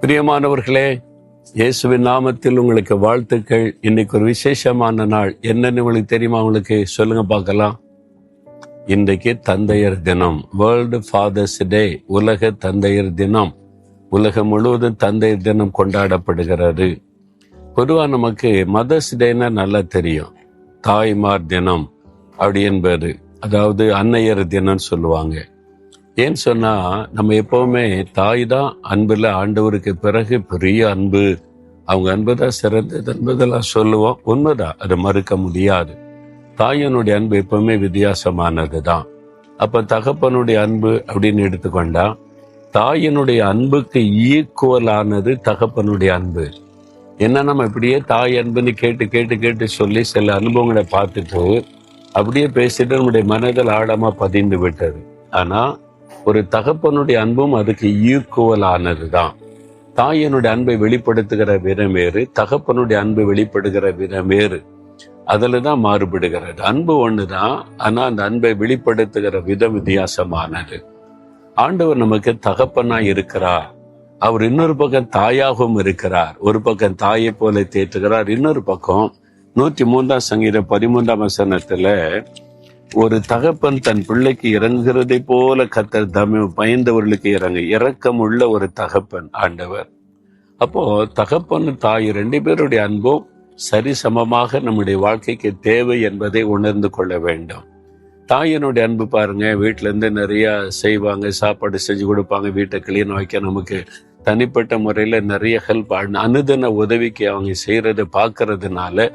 பிரியமானவர்களே, இயேசுவின் நாமத்தில் உங்களுக்கு வாழ்த்துக்கள். இன்னைக்கு ஒரு விசேஷமான நாள். என்னன்னு உங்களுக்கு தெரியுமா? உங்களுக்கு சொல்லுங்க பார்க்கலாம். இன்றைக்கு தந்தையர் தினம், வேர்ல்டு ஃபாதர்ஸ் டே, உலக தந்தையர் தினம். உலகம் முழுவதும் தந்தையர் தினம் கொண்டாடப்படுகிறது. பொதுவா நமக்கு மதர்ஸ் டேன்னா நல்லா தெரியும். தாய்மார் தினம் அப்படி என்பது, அதாவது அன்னையர் தினம் சொல்லுவாங்க. ஏன்னு சொன்னா, நம்ம எப்பவுமே தாய் தான் அன்புல ஆண்டவருக்கு பிறகு பெரிய அன்பு, அவங்க அன்பு தான் சிறந்தது என்பதெல்லாம் சொல்லுவோம். உண்மைதான், அதை மறுக்க முடியாது. தாயினுடைய அன்பு எப்பவுமே வித்தியாசமானது தான். அப்ப தகப்பனுடைய அன்பு அப்படின்னு எடுத்துக்கொண்டா, தாயினுடைய அன்புக்கு ஈக்குவலானது தகப்பனுடைய அன்பு. என்ன, நம்ம இப்படியே தாய் அன்புன்னு கேட்டு கேட்டு கேட்டு சொல்லி சில அனுபவங்களை பார்த்துட்டு அப்படியே பேசிட்டு நம்முடைய மனதில் ஆழமா பதிந்து விட்டது. ஆனா ஒரு தகப்பனுடைய அன்பும் அதுக்கு ஈக்குவல் ஆனது தான். தாயினுடைய அன்பை வெளிப்படுத்துகிற விதம் வேறு, தகப்பனுடைய அன்பை வெளிப்படுகிற விதம் வேறு. அதுல தான் மாறுபடுகிறது. அன்பு ஒண்ணுதான், ஆனா அந்த அன்பை வெளிப்படுத்துகிற விதம் வித்தியாசமானது. ஆண்டவர் நமக்கு தகப்பனா இருக்கிறார். அவர் இன்னொரு பக்கம் தாயாகவும் இருக்கிறார். ஒரு பக்கம் தாயை போல தேற்றுகிறார், இன்னொரு பக்கம் 103 சங்கீதம் 13 ஒரு தகப்பன் தன் பிள்ளைக்கு இறங்குகிறதை போல கர்த்தர் தம்மை பயந்தவர்களுக்கு இரக்கம் உள்ள ஒரு தகப்பன் ஆண்டவர். அப்போ தகப்பன் தாய் 2 பேருடைய அன்பும் சரிசமமாக நம்முடைய வாழ்க்கைக்கு தேவை என்பதை உணர்ந்து கொள்ள வேண்டும். தாயினுடைய அன்பு பாருங்க, வீட்டுல இருந்து நிறைய செய்வாங்க, சாப்பாடு செஞ்சு கொடுப்பாங்க, வீட்டை கிளீன் வைக்க நமக்கு தனிப்பட்ட முறையில நிறைய ஹெல்ப், அனுதின உதவிக்கு அவங்க செய்யறதை பார்க்கறதுனால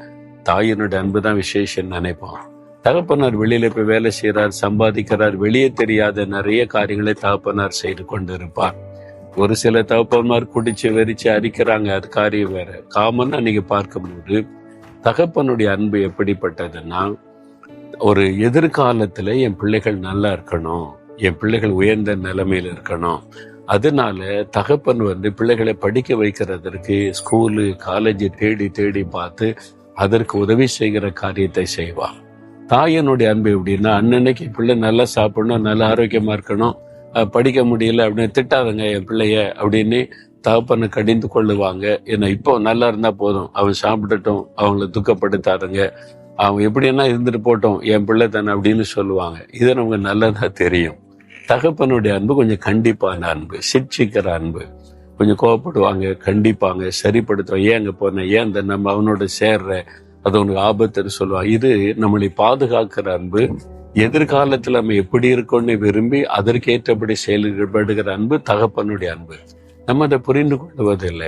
தாயினுடைய அன்பு தான் விசேஷம் நினைப்போம். தகப்பனார் வெளியில போய் வேலை செய்யறார், சம்பாதிக்கிறார், வெளியே தெரியாத நிறைய காரியங்களை தகப்பனார் செய்து கொண்டு இருப்பார். ஒரு சில தகப்பன்மார் குடிச்சு வெறிச்சு அரிக்கிறாங்க, அது காரியம் வேற. காமன்னா நீங்க பார்க்கும்போது தகப்பனுடைய அன்பு எப்படிப்பட்டதுன்னா, ஒரு எதிர்காலத்துல என் பிள்ளைகள் நல்லா இருக்கணும், என் பிள்ளைகள் உயர்ந்த நிலைமையில இருக்கணும், அதனால தகப்பன் பிள்ளைகளை படிக்க வைக்கிறதற்கு ஸ்கூலு காலேஜ் தேடி தேடி பார்த்து அதற்கு உதவி செய்கிற காரியத்தை செய்வான். தாயனுடைய அன்பு எப்படின்னா, அன்னன்னைக்கு பிள்ளை நல்லா சாப்பிடணும், நல்லா ஆரோக்கியமா இருக்கணும், படிக்க முடியல அப்படின்னு திட்டாதங்க என் பிள்ளைய அப்படின்னு தகப்பனை கடிந்து கொள்ளுவாங்க. ஏன்னா இப்போ நல்லா இருந்தா போதும், அவன் சாப்பிட்டுட்டும், அவங்கள துக்கப்படுத்தாதங்க, அவன் எப்படின்னா இருந்துட்டு போட்டோம், என் பிள்ளை தானே அப்படின்னு சொல்லுவாங்க. இது நமக்கு நல்லதா தெரியும். தகப்பனுடைய அன்பு கொஞ்சம் கண்டிப்பான அன்பு, சிக்ஷிக்கிற அன்பு. கொஞ்சம் கோவப்படுவாங்க, கண்டிப்பாங்க, சரிப்படுத்துவாங்க. ஏன் அங்க போன, ஏன் இந்த நம்ம அவனோட சேர்ற, அது உனக்கு ஆபத்துன்னு சொல்லுவாங்க. இது நம்மளை பாதுகாக்கிற அன்பு. எதிர்காலத்துல நம்ம எப்படி இருக்கோன்னு விரும்பி அதற்கேற்றபடி செயல்படுகிற அன்பு தகப்பனுடைய அன்பு. நம்ம அதை புரிந்து கொள்வதில்லை.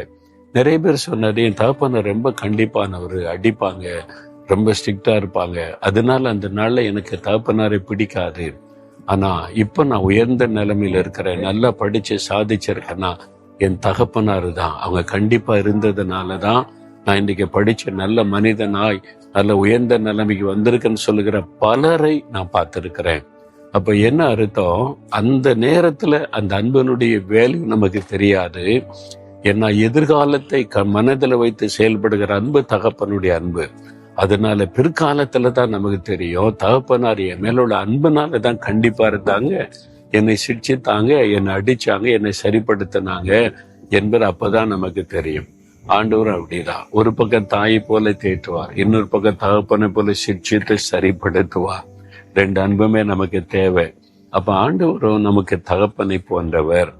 நிறைய பேர் சொன்னாரு, என் தகப்பனை ரொம்ப கண்டிப்பானவர், அடிப்பாங்க, ரொம்ப ஸ்ட்ரிக்டா இருப்பாங்க, அதனால அந்த நாள்ல எனக்கு தகப்பனாரை பிடிக்காது. ஆனா இப்ப நான் உயர்ந்த நிலைமையில இருக்கிறேன், நல்லா படிச்சு சாதிச்சிருக்கேன்னா என் தகப்பனாரு தான். அவங்க கண்டிப்பா இருந்ததுனாலதான் நான் இன்னைக்கு படிச்ச நல்ல மனிதனாய் நல்ல உயர்ந்த நிலைமைக்கு வந்திருக்கேன்னு சொல்லுகிற பலரை நான் பார்த்திருக்கிறேன். அப்ப என்ன அர்த்தம், அந்த நேரத்துல அந்த அன்பனுடைய வேல்யூ நமக்கு தெரியாது. ஏன்னா எதிர்காலத்தை மனதில் வைத்து செயல்படுகிற அன்பு தகப்பனுடைய அன்பு. அதனால பிற்காலத்துல தான் நமக்கு தெரியும், தகப்பனார் என் மேல உள்ள அன்புனால தான் கண்டிப்பா இருந்தாங்க, என்னை சிக்ஷித்தாங்க, என்னை அடிச்சாங்க, என்னை சரிப்படுத்தினாங்க என்பது அப்பதான் நமக்கு தெரியும். ஆண்டவர் அப்படிதான். ஒரு பக்கம் தாயை போல தேற்றுவார், இன்னொரு பக்கம் தகப்பனை போல சிக்ஷித்து சரிப்படுத்துவார். 2 அன்புமே நமக்கு தேவை. அப்ப ஆண்டவரும் நமக்கு தகப்பனை போன்றவர்.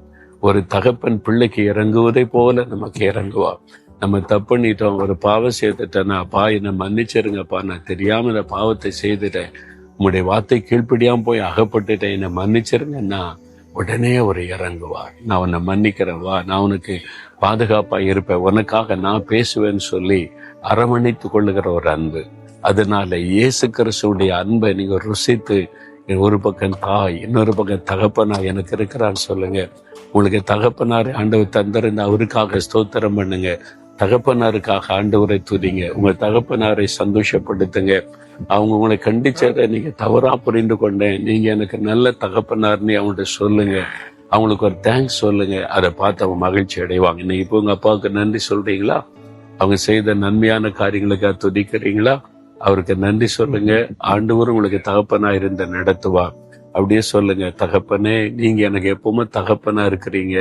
ஒரு தகப்பன் பிள்ளைக்கு இறங்குவதை போல நமக்கு இறங்குவார். நம்ம தப்புன்னிட்டோம், ஒரு பாவம் செய்துட்டேன்னா, அப்பா என்னை மன்னிச்சிருங்கப்பா, நான் தெரியாம இந்த பாவத்தை செய்துட்டேன், உங்களுடைய வார்த்தை கீழ்ப்படியாம போய் அகப்பட்டுட்டேன், என்னை மன்னிச்சிருங்கன்னா உடனே ஒரு இறங்குவார். நான் உன்னை மன்னிக்கிறேன், வா, நான் உனக்கு பாதுகாப்பா இருப்பேன், உனக்காக நான் பேசுவேன்னு சொல்லி அரவணைத்து கொள்ளுகிற ஒரு அன்பு. அதனால இயேசு கிறிஸ்துவுடைய அன்பை நீங்க ருசித்து, ஒரு பக்கம் தாய், இன்னொரு பக்கம் தகப்பனா எனக்கு இருக்கிறான்னு சொல்லுங்க. உங்களுக்கு தகப்பனார் ஆண்டவர் தந்திருந்த அவருக்காக ஸ்தோத்திரம் பண்ணுங்க. தகப்பனாருக்காக ஆண்டவரை துதிங்க. உங்க தகப்பனாரை சந்தோஷப்படுத்துங்க. அவங்க உங்களை கண்டிச்சதை நீங்க தவறா புரிந்து கொண்டேன், நீங்க எனக்கு நல்ல தகப்பனார்னு அவங்கள்ட்ட சொல்லுங்க. அவங்களுக்கு ஒரு தேங்க்ஸ் சொல்லுங்க. அதை பார்த்து அவங்க மகிழ்ச்சி அடைவாங்க. இன்னைக்கு இப்போ உங்க அப்பாவுக்கு நன்றி சொல்றீங்களா? அவங்க செய்த நன்மையான காரியங்களுக்காக துதிக்கிறீங்களா? அவருக்கு நன்றி சொல்லுங்க. ஆண்டவரும் உங்களுக்கு தகப்பனா இருந்த நடத்துவா. அப்படியே சொல்லுங்க, தகப்பனே நீங்க எனக்கு எப்பவுமே தகப்பனா இருக்கிறீங்க,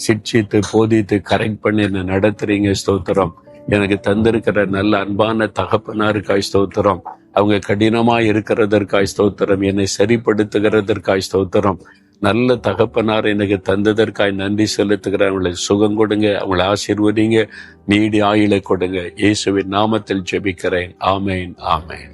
சிட்சித்து போதித்து கரெக்ட் பண்ணி என்ன நடத்துறீங்க, ஸ்தோத்திரம். எனக்கு தந்திருக்கிற நல்ல அன்பான தகப்பனாருக்காய் ஸ்தோத்திரம். அவங்க கடினமா இருக்கிறதற்காய் ஸ்தோத்திரம். என்னை சரிப்படுத்துகிறதற்காய் ஸ்தோத்திரம். நல்ல தகப்பனார் எனக்கு தந்ததற்காய் நன்றி செலுத்துகிறேன். அவங்களுக்கு சுகம் கொடுங்க, அவங்களை ஆசீர்வதிங்க, நீடி ஆயுளை கொடுங்க. இயேசுவின் நாமத்தில் ஜெபிக்கிறேன். ஆமேன், ஆமேன்.